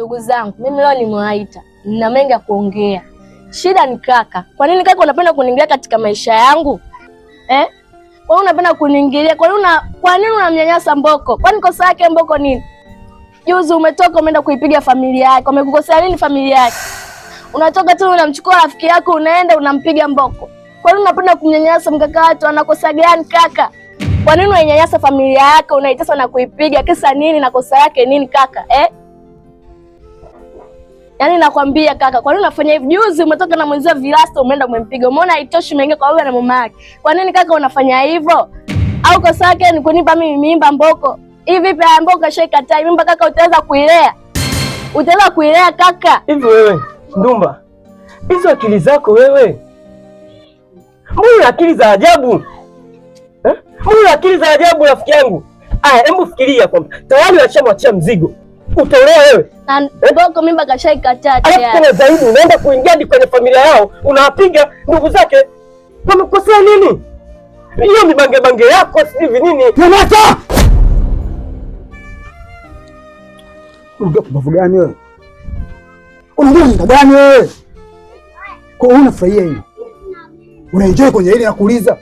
Ndugu zangu, mimi leo nimewaita, nina mengi ya kuongea. Shida ni kaka. Kwa nini kaka unapenda kuniingilia katika maisha yangu? Kwa nini unapenda kuniingilia? Kwa nini unamnyanyasa Mboko? Kwani kosa yake Mboko nini? Juzi umetoka umeenda kuipiga familia yake. Umekukosea nini familia yake? Unatoka tu unamchukua rafiki yako unaenda unampiga Mboko. Kwa nini unapenda kumnyanyasa mkaka watu? Anakosa gani kaka? Kwa nini unanyanyasa familia yake, unaitesa na kuipiga? Kisa nini na kosa yake nini kaka? Yaani nakwambia kaka, kwa nini unafanya hivi? Juzi umetoka na mwenzio Vilasto umeenda umempiga. Umeona haitoshi umeingia kwa baba na mama yake. Kwa nini kaka unafanya hivyo? Au kosa yake ni kunipa mimi mimba Mboko? Hivi vipi Mboko kashaikataa mimba kaka, utaweza kuilea? Utaweza kuilea kaka? Hivi wewe, Ndumba. Hizo akili zako wewe. Mbona akili za ajabu? Mbona akili za ajabu rafiki yangu? Aya, hebu fikiria kwamba tayari washamwachia mzigo. Utaolewa wewe? Mboko mimba kashaikataa tayari. Alafu tena zaidi unaenda kuingia hadi kwenye familia yao, unawapiga ndugu zake. Wamekosea nini? Hiyo mibange bange yako hivi nini? Nyamata! Unaongea kubavu gani wewe? Unaongea nini gani wewe? Kwa nini unafurahia hili? Unaenjoy kwenye hili na kuuliza.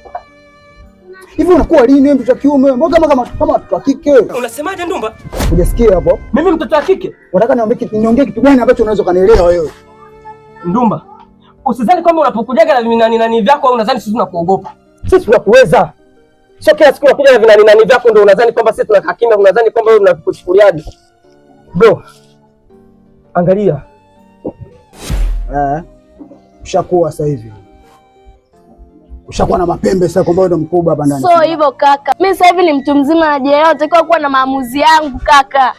Hivi unakuwa lini wewe mtoto wa kiume? Mbona kama mtoto wa kike? Unasemaje Ndumba? Hujasikia hapo? Mimi mtoto wa kike? Unataka niongee kitu gani ambacho unaweza kanielewa wewe? Ndumba, usidhani kwamba unapokujaga na nani vyako unadhani sisi tunakuogopa. Sisi tunakuweza. Sio kila siku unakuja na nani vyako ndio unadhani kwamba sisi tunakaa kimya, unadhani kwamba wewe unakuchukuliaje. Bro, angalia. Ushakuwa sasa hivi. Ushakuwa na mapembe sasa kwamba wewe ndo mkubwa hapa ndani. So hivyo kaka. Mimi sasa hivi ni mtu mzima najielewa, natakiwa kuwa na maamuzi yangu kaka.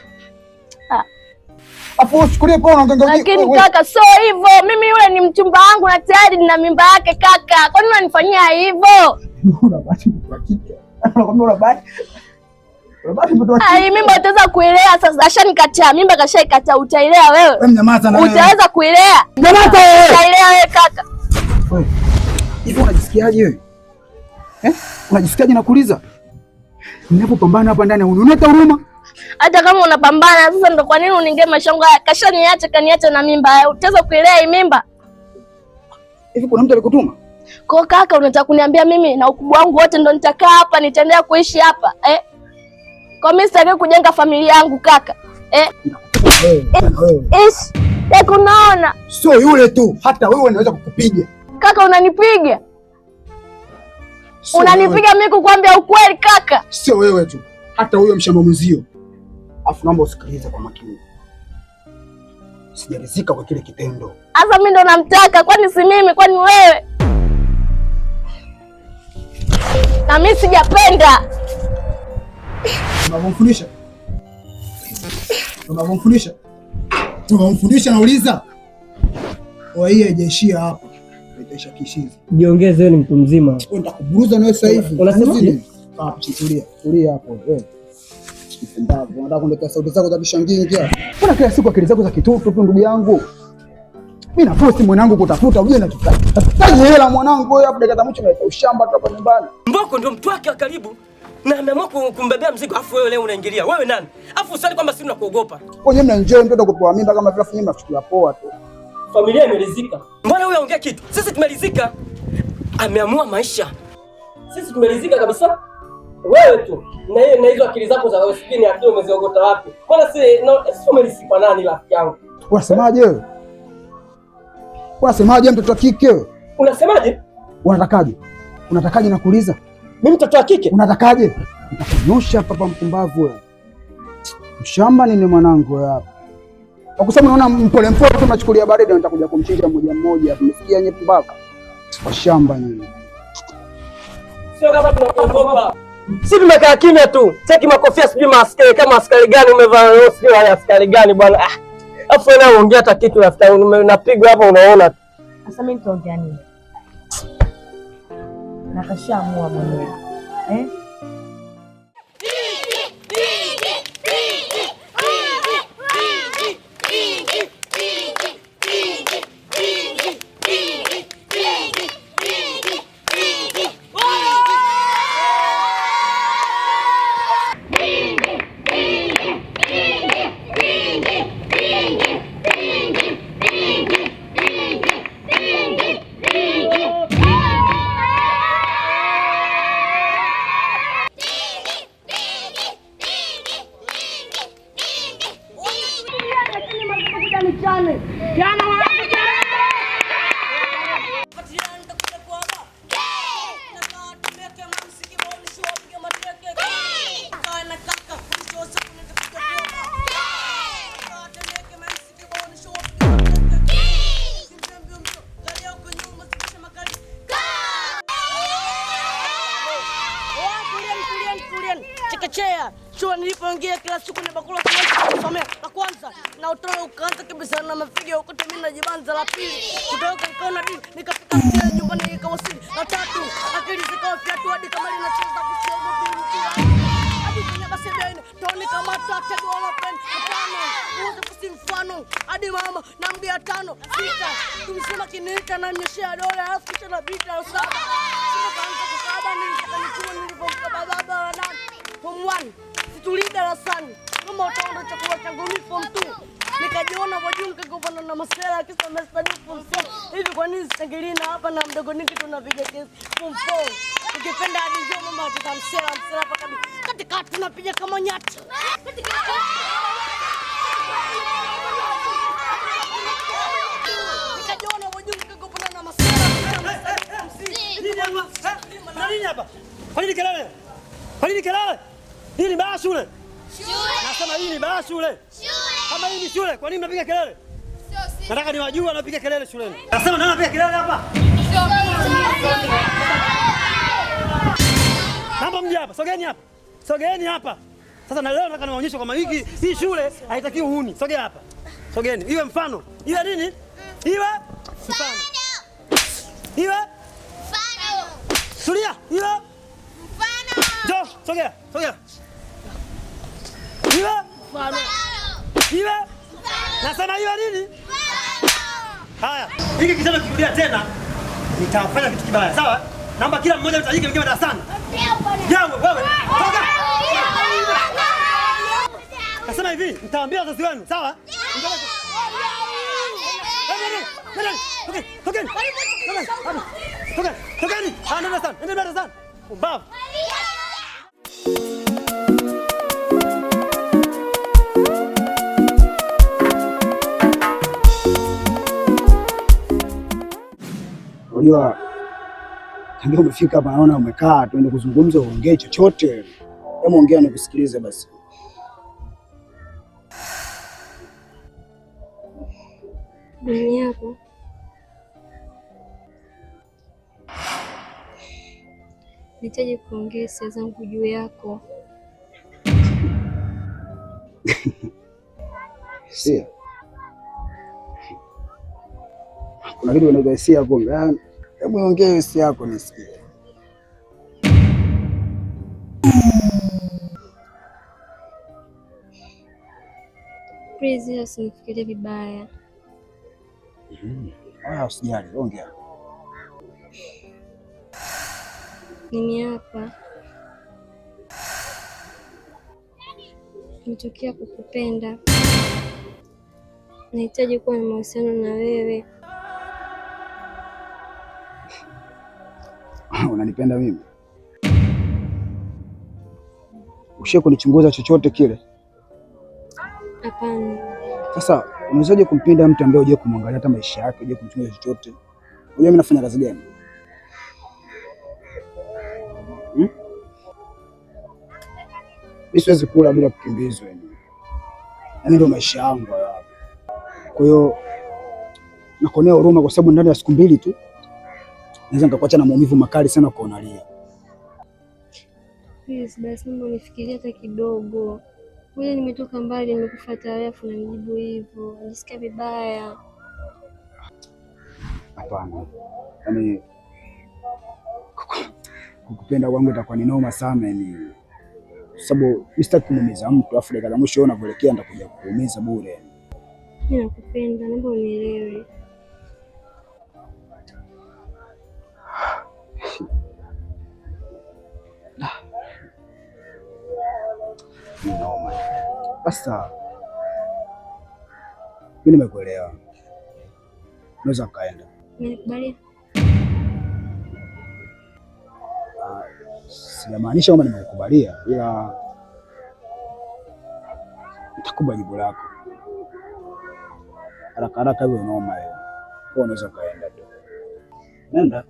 Afu usichukulie poa unaongea. Lakini kaka so hivyo. Mimi yule ni mchumba wangu na tayari nina mimba yake kaka. Kwa nini unanifanyia hivyo? Una bahati kwa kike. Unakwambia una bahati. Mimba utaweza kuilea sasa. Ashanikataa. Mimba kashaikataa. Utailea wewe? Wewe mnyamaza na wewe. Utaweza kuilea? Nyamaza wewe. Utailea wewe kaka. Wewe. Hivi unajisikiaje wewe? Unajisikiaje nakuuliza? Ninapopambana hapa ndani unaniona huruma? Hata kama unapambana sasa ndo kwa nini uningie maisha yangu haya? Kashaniacha kaniacha na mimba. Utaweza kuilea hii mimba? Hivi kuna mtu alikutuma? Kwa kaka unataka kuniambia mimi na ukubwa wangu wote ndo nitakaa hapa nitaendelea kuishi hapa? Kwa mimi sitaki kujenga familia yangu kaka. Unaona? Sio yule tu, hata wewe unaweza kukupiga. Kaka unanipiga? Unanipiga mimi kukwambia ukweli kaka? Sio wewe tu, hata huyo mshamba mwenzio. Afu naomba usikilize kwa makini. Sijaridhika kwa kile kitendo. Sasa mimi ndo namtaka, kwani si mimi, kwani wewe? Na mimi sijapenda. Unamfundisha? Unamfundisha nauliza. Hii haijaishia hapa. Itaisha kishizi. Jiongeze wewe ni mtu mzima. Nitakuburuza nawe sasa hivi. Unasemaje? Tulia hapo wewe. Mfumbavu, unataka kuleta sauti zako za kishangingi. Mbona kila siku akili zako za kitoto tu ndugu yangu? Mimi nafosi mwanangu kutafuta uje na tutaje hela mwanangu wewe hapo dakika za mwisho na ushamba tu hapa nyumbani. Mboko ndio mtu wake wa karibu na ameamua kumbebea mzigo afu wewe leo unaingilia. Wewe nani? Afu usali kwamba sisi tunakuogopa. Wewe mnaenjoy mtoto kupewa mimba kama vile nyinyi mnachukulia poa tu. Familia imeridhika. Mbona wewe ongea kitu? Sisi tumeridhika. Ameamua maisha. Sisi tumeridhika kabisa. Wewe tu na hizo akili zako za usikini akili umeziogota wapi? Mbona si umeridhika nani rafiki yangu? Unasemaje wewe? Unasemaje mtoto wa kike? Unasemaje? Unatakaje? Unatakaje nakuuliza? Mimi mtoto wa kike? Unatakaje? Nitakunyosha hapa mpumbavu wewe. Mshamba nini mwanangu wewe hapa? Kwa kusema unaona mpole tu unachukulia baridi nitakuja kumchinja mmoja mmoja. Umesikia nyewe pumbavu? Kwa shamba nini? Sio kama tunakuogopa. Sisi tumekaa kimya tu. Cheki makofia sijui maaskari kama askari gani umevaa leo sijui wale askari gani bwana. Afu wewe unaongea hata kitu rafiki unapigwa hapa unaona. Sasa mimi nitaongea nini? Nakashaamua mwenyewe. Ngoja nichane. Jana mwanangu. Chekechea shule nilipoingia kila siku ni bakula kusomea. La kwanza na utoa ukaanza kabisa na mapigo huko mimi najibanza. La pili kutoka nikaona dini nikafika mjini nyumbani nikawasili. La tatu akili zikawa fiatu hadi kama linacheza kusoma binti hadi kwenye basi baina toni kama tatego wala pen tano uzo kusi mfano hadi mama na mgia tano sita tumsema kiniita na nyeshea dola alafu kisha na bita la saba sio kaanza kukaba nilipokanichua nilipomkaba baba wa nani Form 1 situlida darasani kama utaona chakula changu mimi Form 2 nikajiona wajunga governor na masela kisa mstadi Form 4 hivi kwa nini sitangilina hapa na mdogo niki tunapiga kesi Form 4 ukipenda hadi njoo mama tutamsela hapa kabisa katika tunapiga kama nyati nikajiona wajunga governor na masela nini hapa kwa nini kelele kwa nini kelele? Hii ni baa shule. Shule. Nasema hii ni baa shule. Shule. Kama hii ni shule, kwa nini mnapiga kelele? Sio sisi. Nataka niwajue wanapiga kelele shuleni. Nasema nani anapiga kelele hapa? Sio sisi. Naomba mje hapa, sogeni hapa. Sogeni hapa. Sasa na leo nataka niwaonyeshe kwamba hii shule haitakiwi uhuni. Sogea hapa. Sogeni. Iwe mfano. Iwe nini? Iwe mfano. Iwe mfano. Tulia. Iwe Jo, sogea, sogea. Iwe? Mfano. Iwe? Nasema iwe nini? Haya, hiki kitendo kirudia tena, nitafanya kitu kibaya, sawa? Naomba kila mmoja mtajike mkiwa darasani. Yawe, wewe, toka. Nasema hivi, nitawaambia wazazi wenu, sawa? Tokeni. Nenda darasani. Umbavu. Unajua tangia umefika hapa naona umekaa tuende kuzungumza uongee chochote. Hebu ongea nikusikilize basi. Mimi hapo. Nitaje kuongea hisia zangu juu yako. Hisia? Kuna kitu unaita hisia hapo? Hebu ongea hisia yako nisikie. Please usinifikirie vibaya. Usijali, ongea. Mimi hapa nimetokea kukupenda. Nahitaji kuwa na mahusiano na wewe. Unanipenda mimi? Ushe kunichunguza chochote kile? Hapana. Sasa unawezaje kumpenda mtu ambaye huje kumwangalia hata maisha yake, huje kumchunguza chochote? Unajua mimi nafanya kazi gani? Mimi siwezi kula bila kukimbizwa yani. Yaani ndio maisha yangu haya. Kwa hiyo nakuonea huruma kwa sababu ndani ya siku mbili tu naweza nikakuacha na maumivu makali sana kwa unalia. Please basi mbona unifikirie hata kidogo. Wewe nimetoka mbali nimekufuata wewe afu unanijibu hivyo. Najisikia vibaya. Hapana. Yaani kukupenda kwangu itakuwa ni noma sana yani. Sababu sitaki kumuumiza mtu afu dakika za mwisho unavyoelekea nitakuja kuumiza bure. Mimi nakupenda, naomba unielewe. Noma. Sasa mimi nimekuelewa. Unaweza kaenda. Nimekubalia. Sijamaanisha kama nimekubalia, ila nitakupa jibu lako. haraka haraka hiyo noma hiyo. Kwa unaweza kaenda tu. Nenda.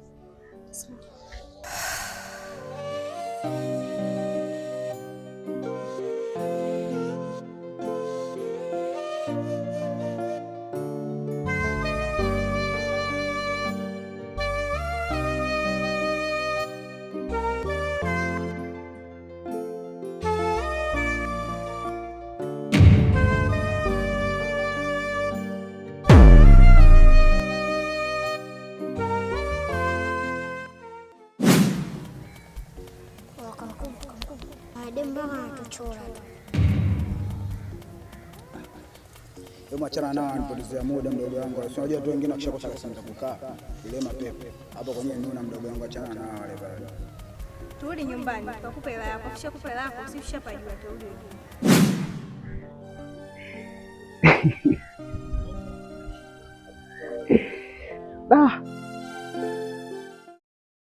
Achana nao, anipotezea muda mdogo wangu. Unajua tu wengine wakishakosa sehemu za kukaa ile mapepe hapo kwenye nuna, mdogo wangu, achana nao wale pale. Turudi nyumbani, tukupe hela yako. Kisha kupe hela yako, si ushapajua turudi wengine.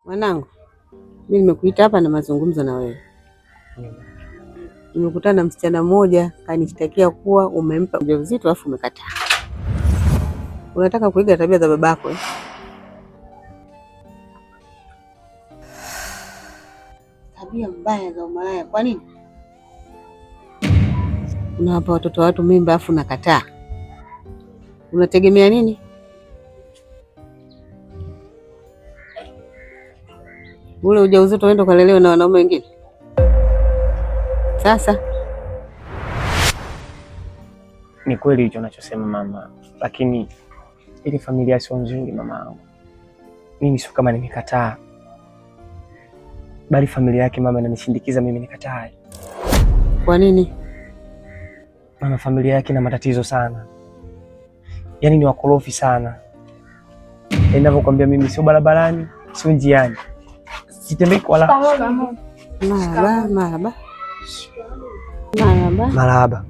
Mwanangu, mimi nimekuita hapa na mazungumzo na wewe. Nimekutana na msichana mmoja kanishtakia kuwa umempa ujauzito alafu umekataa. Unataka kuiga tabia za babako eh? Tabia mbaya za umalaya. Kwa nini? Unawapa watoto wa watu mimba alafu unakataa. Unategemea nini? Ule ujauzito uende ukalelewe na wanaume wengine? Sasa ni kweli hicho unachosema mama, lakini ili familia sio nzuri mama yangu. Mimi sio kama nimekataa, bali familia yake mama inanishindikiza mimi nikatae. Kwa nini? Mama, familia yake ina matatizo sana, yaani ni wakorofi sana. Ninavyokuambia mimi, sio barabarani, sio njiani, sitembei kwa la. Marahaba. Marahaba.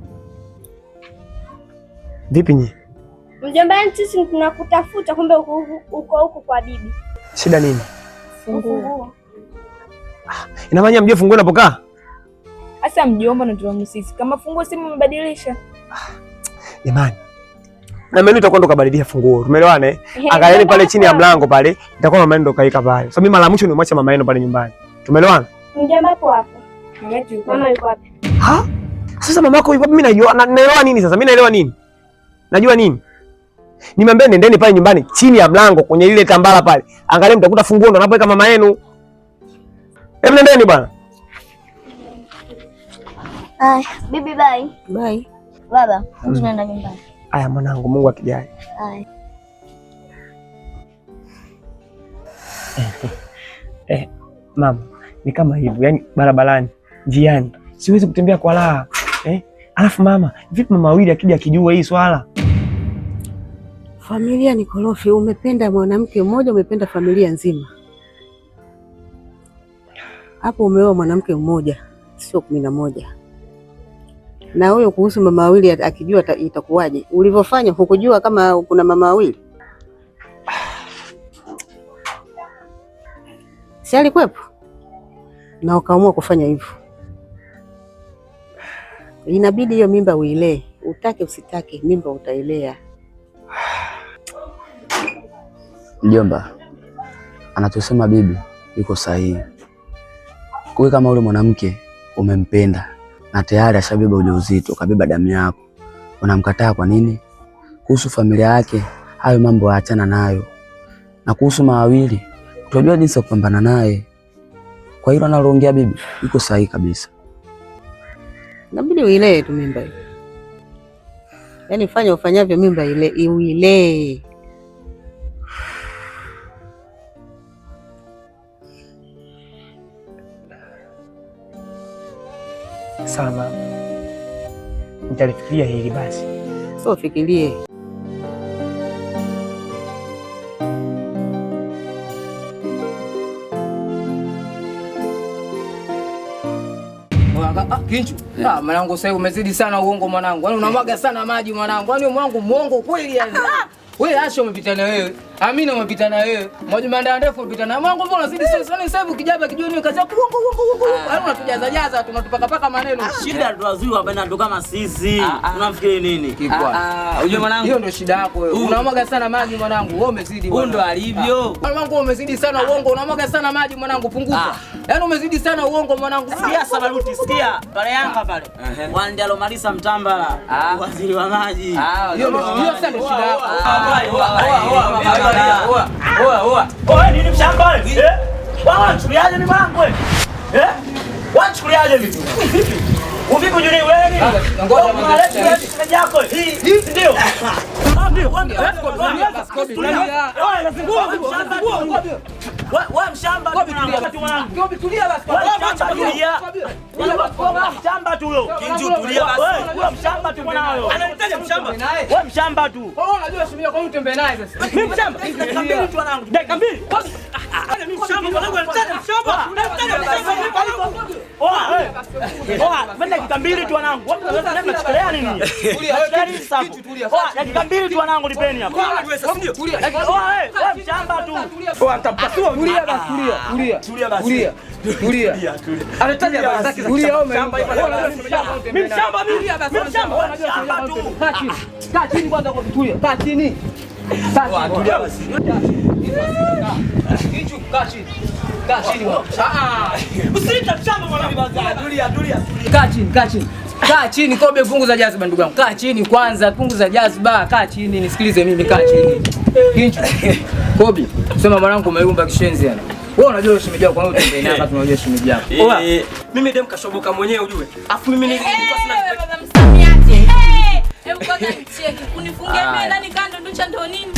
Vipi nyi? Mjomba, sisi tunakutafuta, kumbe uko huko kwa bibi. Shida nini? Funguo. Ina maana mjue funguo unapokaa? Asa mjomba, na tuamini sisi kama funguo simu umebadilisha. Jamani. Na mimi nitakwenda kubadilisha funguo. Tumeelewana eh? Angalieni pale chini ya mlango pale, nitakuwa mama yenu ndo kaika pale. Sasa mimi mara mwisho nimwacha mama yenu pale nyumbani. Tumeelewana? Mjomba hapo hapo. Mama yuko wapi? Ha? Sasa mama yako yuko, mimi naelewa nini sasa? Mimi naelewa nini? Najua nini? Nimwambia nendeni pale nyumbani chini ya mlango kwenye ile tambara pale. Angalia mtakuta funguo ndo anapoweka mama yenu. Hebu nendeni bwana. Bibi bye. Bye. Baba, tunaenda nyumbani. Aya mwanangu, Mungu akijali. Mama, ni kama hivyo, yani barabarani, njiani, siwezi kutembea kwa raha. Alafu mama, vipi mama wawili akija akijua hii swala? Familia ni korofi. Umependa mwanamke mmoja, umependa familia nzima. Hapo umeoa mwanamke mmoja, sio 11. Na huyo kuhusu mama wawili akijua itakuwaje? Ulivyofanya hukujua kama kuna mama wawili? Si alikwepo? Na ukaamua kufanya hivyo. Inabidi hiyo mimba uilee. Utake usitake, mimba utailea. Mjomba, anachosema bibi yuko sahihi. Kwa kama ule mwanamke umempenda na tayari ashabeba ujauzito, kabeba damu yako, unamkataa kwa nini? Kuhusu familia yake, hayo mambo aachana nayo. Na kuhusu mawawili, tunajua jinsi ya kupambana naye. Kwa hilo analoongea bibi yuko sahihi kabisa. Inabidi uilee tu mimba hiyo. Yaani fanya ufanyavyo, mimba ile uilee. Sama, nitalifikiria hili basi. Sio fikirie. Kinchu, mwanangu sasa umezidi sana uongo mwanangu. Yaani unamwaga sana maji mwanangu. Yaani mwanangu muongo kweli yani. Wewe Asha umepita na wewe. Amina umepita na wewe. Majuma ndefu umepita na mwanangu, mbona unazidi sana sasa hivi kijaba kijioni kaza kuongo. Yaani unatujaza jaza tunatupaka paka maneno. Shida ndo wazuri wapenda ndo kama sisi. Unafikiri nini? Kikwa. Unajua mwanangu, hiyo ndio shida yako wewe. Unamwaga sana maji mwanangu, wewe umezidi bwana. Ndo alivyo. Mwanangu umezidi sana uongo, unamwaga sana maji mwanangu, punguza. Yaani umezidi sana uongo mwanangu. Sikia Sabaruti, sikia. Pale Yanga pale. Wanjalo Marisa Mtambala. Waziri wa maji. Hiyo sasa ndio shida yako. Oa nini mshamba? Wachukuliaje mimi mwanangu? Wachukuliaje vitu? Uvipi ujuni wewe nini? Ngoja mwanangu yako. Hii ndio. Wewe mshamba mwanangu. Tulia basi. Mshamba tu huyo. Kinju tulia basi. Wewe mshamba tu mwanao. Ananitaja mshamba. Wewe mshamba tu. Wewe unajua shimia kwa nini tembea naye sasa? Mimi mshamba. Dakika mbili tu mwanangu. Dakika mbili. Mimi mshamba mwanangu, ananitaja mshamba. Dakika mbili tu wanangu. Mnachikelea nini? Dakika mbili tu wanangu, nipeni hapa. Wewe mshamba tu. Nitampasua. Tulia basi, tulia. Anataja habari zake za mshamba. Mimi mshamba mimi. Mimi mshamba tu. Kaa chini kwanza kwa kutulia. Kaa chini. Tulia basi. Kinju kaa chini. Kaa chini. Usiita mshamba mwanangu. Tulia. Kaa chini. Kaa chini Kobe, punguza jaziba ndugu yangu. Kaa chini kwanza, punguza jaziba. Kaa chini, nisikilize mimi, kaa chini. Kinju. Kobe, sema mwanangu umeumba kishenzi yani. Wewe unajua shemeji yako, kwa nini utembea naye kama unajua shemeji yako? Mimi dem kashoboka mwenyewe ujue. Afu mimi nilikuwa sina baba msamiati. Hebu kwanza nicheke. Kunifungia mimi ndani kando nducha ndo nini?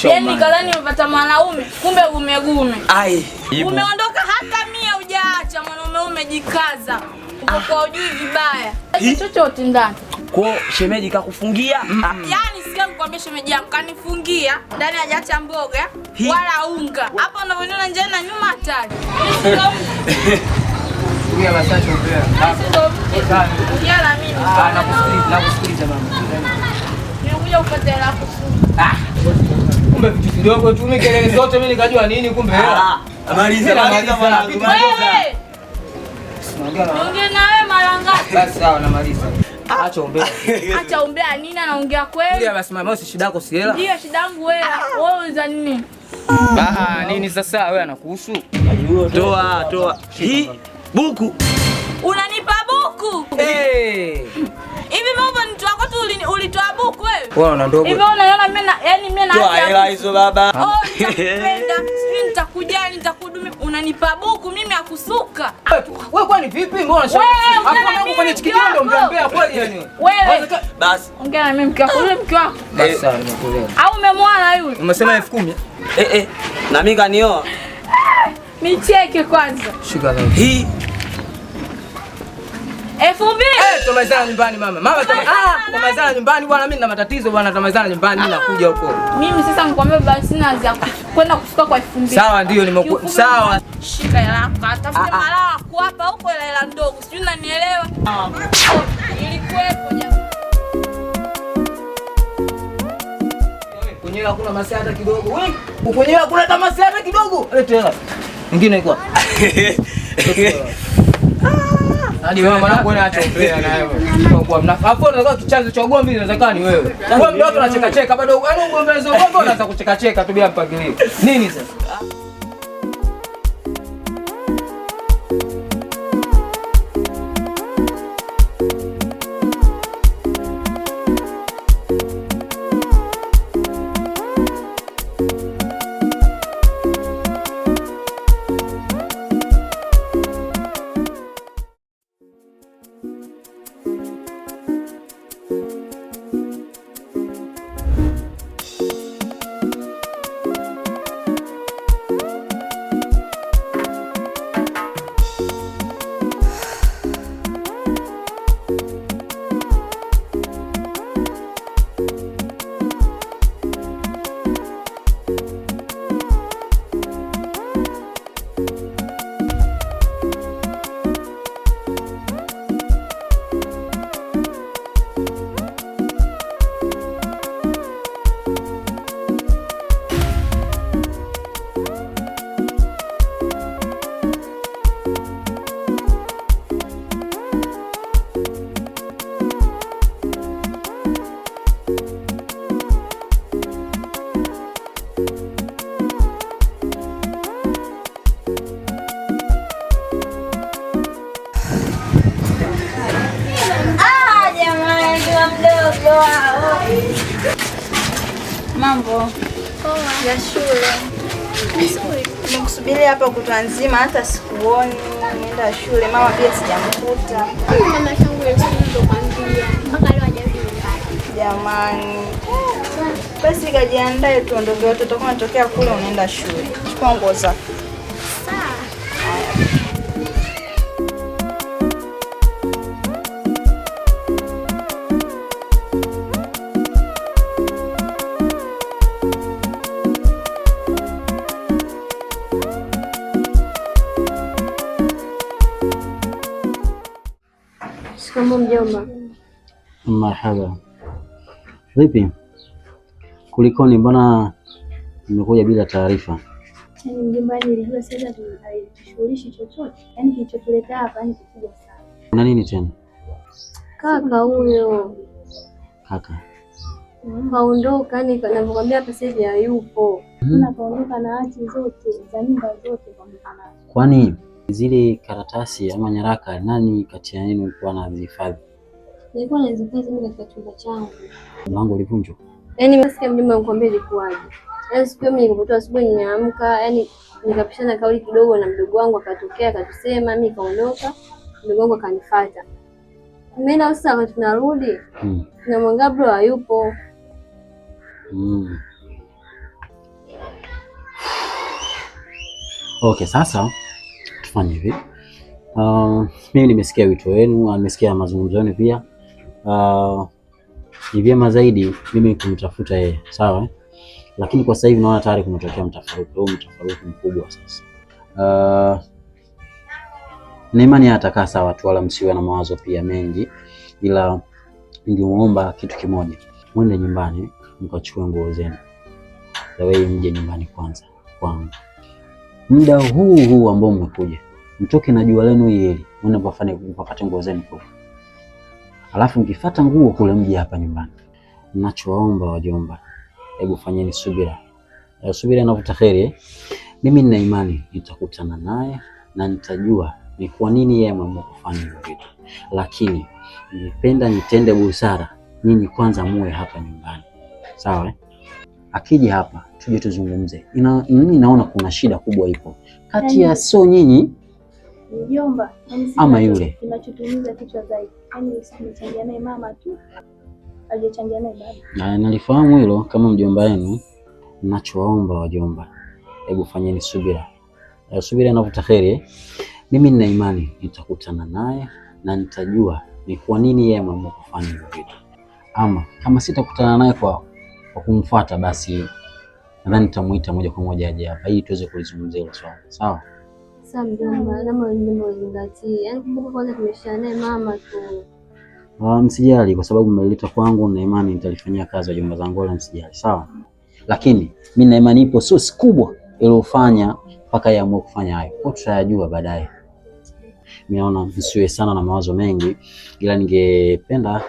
Yaani kadhani umepata mwanaume, kumbe gumegume. Umeondoka hata 100 hujaacha, mwanaume umejikaza. Uko kwa ujui vibaya. Chochote ndani. Kwa shemeji kakufungia? Yaani sikia nikwambia shemeji yangu kanifungia ndani hajaacha mboga wala unga. Hapa unavyoniona nje na nyuma hatari. Tulia basi acha umbea. Ujala mimi. Nakusikiliza mama. Nimekuja upate hela kufunga. Kumbe vitu kidogo tu, mimi kelele zote mimi nikajua nini kumbe hela. Maliza mwanangu. Wewe. Ongea na wewe mara ngapi? Basi sawa namaliza. Acha umbea. Acha umbea nini, anaongea kweli? Tulia basi mama, si shida yako si hela. Ndio shida yangu hela. Wewe unza nini? Nini sasa wewe anakuhusu? Toa. Hii buku. Unanipa buku? Hivi mambo ni twako tu ulitoa buku wewe? Wewe una ndogo. Hivi unaiona mimi na toa hela hizo baba. Nitakupenda. Mimi nitakujali, nitakuhudumia. Unanipa buku mimi akusuka. Wewe kwani vipi? Mbona hapo mambo kwenye chikijo ndio mtembea kweli yani? Wewe. Basi. Ongea na mimi mke wako, yule mke wako. Basi sawa nimekuelewa. Au umemwona yule? Umesema 10,000? Na mimi kanioa. Nicheke kwanza. Shika leo. Hii 2,000. Tumezana nyumbani mama. Mama tumezana nyumbani bwana, mimi nina matatizo bwana, tumezana nyumbani mimi nakuja huko. Mimi sasa nikwambia basi sina za kwenda kufuka kwa 2,000. Sawa ndio nimekuwa. Sawa. Shika hela yako. Atafute malaa kuapa huko hela ndogo. Sijui unanielewa? Ilikuwepo jamaa. Kwenye hakuna masaa hata kidogo. Wewe kwenye hakuna hata masaa hata kidogo. Leta hela. Nyingine iko. Hadi wewe mwanangu acha umbea na wewe. Kwa mnafahamu unataka kichanzo cha ugomvi inawezekana ni wewe. Wewe mdogo unacheka cheka bado yaani ugombezi wako unaanza kucheka cheka tu bila mpangilio. Nini sasa? Mambo ya shule. Nimekusubiria hapa kutwa nzima, hata sikuoni. Nienda shule, mama pia sijamkuta. Mama yangu ndo kwambia mpaka leo hajarudi nyumbani. Jamani. Basi kajiandae tuondoke, wote tutakuwa tunatokea kule, unaenda shule. Chukua nguo zako. Shikamoo mjomba. Marhaba. Vipi? Kulikoni, mbona nimekuja bila taarifa? Yaani mjomba, nilijua sasa tunashughulishi chochote. Yaani kilichotuleta hapa ni kikubwa sana. Una nini tena? Kaka huyo. Kaka. Kaondoka, yani ninavyokuambia hapa sasa hivi hayupo. Kaondoka na hati zote za nyumba zote kaondoka nazo. Kwani zile karatasi ama nyaraka nani kati ya yenu alikuwa anazihifadhi? Nilikuwa nazihifadhi mimi katika chumba changu. Mlango ulivunjwa? Yaani nasikia mjomba anakuambia ilikuwaje. Yaani siku mimi nilipotoka asubuhi nimeamka, yaani nikapishana kauli kidogo na mdogo wangu akatokea akatusema, mimi kaondoka, mdogo wangu akanifuata. Mimi na sasa wakati tunarudi, tunamwangalia bro hayupo. Okay, sasa tufanye hivi. Mimi nimesikia wito wenu, nimesikia mazungumzo yenu pia. Ni vyema zaidi mimi kumtafuta yeye, sawa? Lakini kwa sasa hivi naona tayari kumetokea mtafaruku mkubwa sasa. Na imani atakaa sawa tu, wala msiwe na mawazo pia mengi, ila ningemuomba kitu kimoja. Mwende nyumbani mkachukue nguo zenu. Wewe mje nyumbani kwanza kwangu. Muda huu ambao mmekuja, mtoke na jua lenu hili, mwende mpafate nguo zenu kwa. Alafu mkifuata nguo kule mje hapa nyumbani. Ninachowaomba wajomba, hebu fanyeni subira. Subira inavuta kheri. Mimi nina imani nitakutana naye na nitajua ni kwa nini yeye ameamua kufanya hivyo vitu. Lakini nipenda nitende busara, nyinyi kwanza muwe hapa nyumbani. Sawa? Akija hapa tuje tuzungumze. Mimi naona kuna shida kubwa ipo kati ya so nyinyi mjomba ama yule. Kinachotumiza kichwa zaidi. Yaani usimchangia naye mama tu. Hajachangia naye baba. Na nalifahamu hilo kama mjomba wenu. Ninachowaomba wajomba, hebu fanyeni subira. Subira inavuta kheri. Mimi nina imani nitakutana naye na nitajua ni kwa nini yeye ameamua kufanya hivyo vitu. Ama kama sitakutana naye kwa kumfuata, basi nadhani nitamuita moja kwa moja aje hapa ili tuweze kulizungumzia hilo swala. Sawa? Sasa mjomba, kama uzingatie. Yaani kumbuka kwanza tumeshana naye mama tu. Msijali kwa sababu mmeleta kwangu na imani nitalifanyia kazi wajomba zangu, wala msijali. Sawa? Lakini mimi na imani ipo sosi kubwa iliyofanya mpaka yaamue kufanya hayo. Kwa tutayajua baadaye. Mimi naona msiwe sana na mawazo mengi, ila ningependa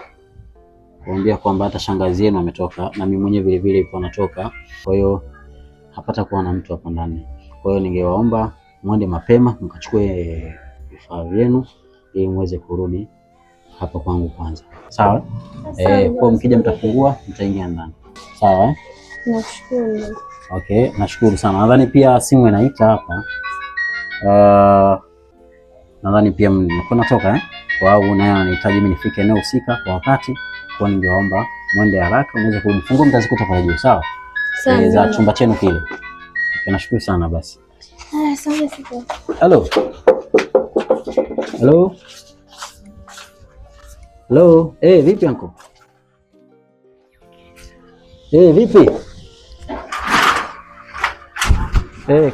kuambia kwamba hata shangazi yenu ametoka na mimi mwenyewe vile vile ipo anatoka. Kwa hiyo hapata kuwa na mtu hapa ndani. Kwa hiyo ningewaomba mwende mapema mkachukue vifaa vyenu ili muweze kurudi hapa kwangu kwanza. Sawa? Kwa mkija mtafungua mtaingia ndani. Sawa? Nashukuru. Okay, nashukuru sana. Nadhani pia simu inaita hapa. Nadhani pia mko natoka kwa au naye anahitaji mimi nifike eneo husika kwa wakati. Kwa ningeomba mwende haraka muweze kumfungua, mtazikuta pale juu. Sawa? Za chumba chenu kile. Okay, nashukuru sana basi. Asante sana. Hello. Hello. Hello. Vipi anko? Vipi?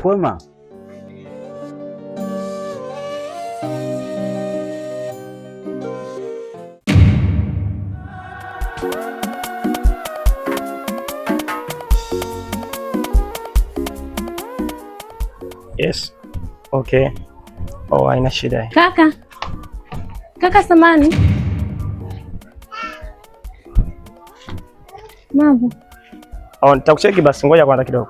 Kwema. Yes. Okay. Haina shida. Kaka samani. Mambo. Nitakucheki basi, ngoja kwanza kidogo.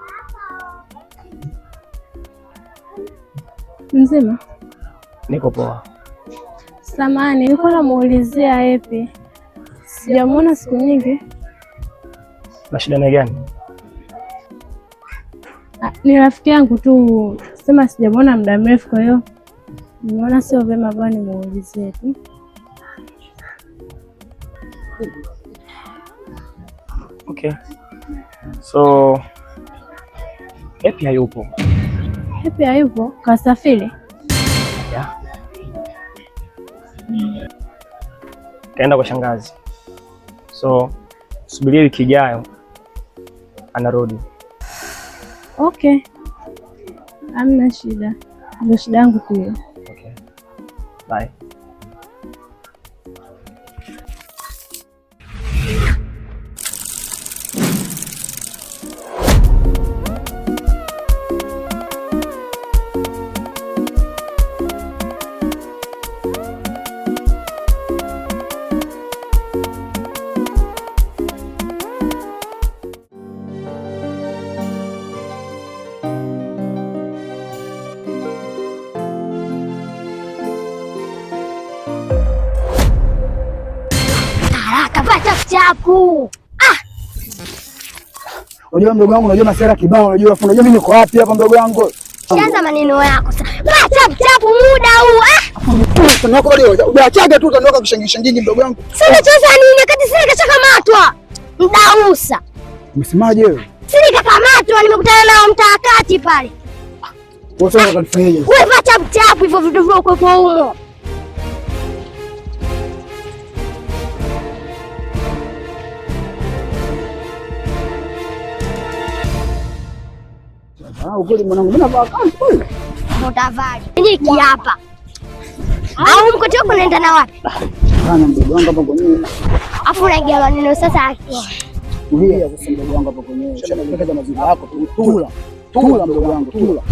Mzima? Niko poa. Samani, nilikuwa namuulizia Epi. Sijamuona siku nyingi. Na shida ni gani? Ni rafiki yangu tu, sema sijamwona muda mrefu, kwa hiyo nimeona sio vyema bwana nimuulizie tu. Okay. So Happy hayupo. Happy hayupo? Kasafiri? Yeah. Kaenda kwa shangazi. So subiria wiki ijayo anarudi. Okay. Hamna shida. Ndio shida yangu pia. Okay. Bye. Chapu. Unajua mdogo wangu, unajua masera kibao, unajua mimi niko wapi hapa mdogo wangu? Sianza maneno yako sasa. Chapu muda huu. Tunako bado unaachaga tu utaondoka kishangingi mdogo wangu. Sasa cheza nini wakati sisi kachakamatwa? Mdausa. Umesemaje wewe? Sisi kakamatwa, nimekutana nao mtaakati pale. Wewe sasa unanifanyaje? Wewe chapu hivyo vitu vyako kwa humo. Ukweli mwanangu, mimi navaa kanzu kweli. Mtavali. Niki hapa. Au mkote wako unaenda na wapi? Bana mdogo wangu hapa kwenyewe. Afu unaingia maneno sasa. Tulia sasa mdogo wangu hapa kwenyewe. Shaka maziwa yako tula. Tula mdogo wangu, tula.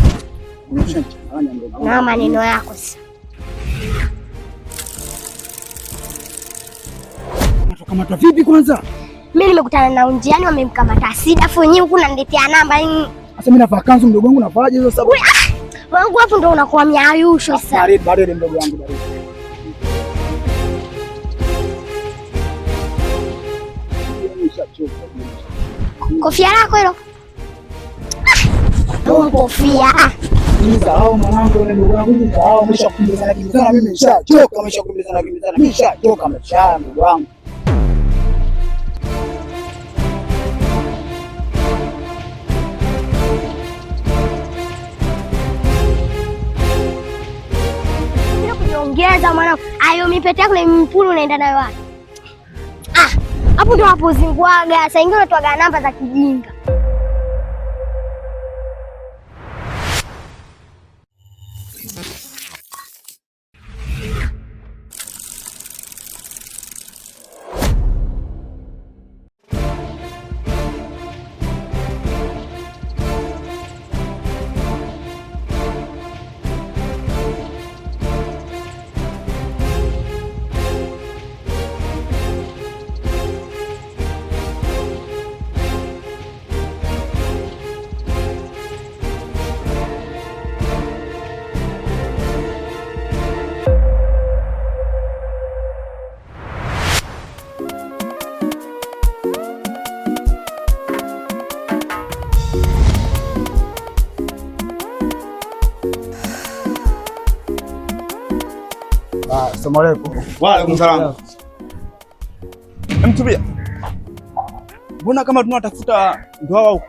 Unachanganya mdogo wangu. Na maneno yako sasa. Unatokamata vipi kwanza? Mimi nimekutana na njiani wamemkamata Sida, afu wenyewe huku unaniletea namba. Sasa mimi navaa kanzu mdogo wangu, navaaje hizo sababu? Wangu hapo ndo unakuwa miayusho sasa. Baridi mdogo wangu, baridi. Kofia lako hilo. Kofia. Nisahau mwanangu, yule ndugu yangu nisahau, ameshakumbizana kimbizana, mimi nishachoka, ameshakumbizana kimbizana, mimi nishachoka maisha ndugu wangu. Ongeza mwanangu. Ayo mipete yako na mpulu unaenda nayo wapi? Hapo ndo hapo zingwaga. Sasa ingine unatoaga namba za kijinga. Assalamu alaykum. Wa alaykum salaam. Mtubia. Mbona kama tunatafuta ndoa huko?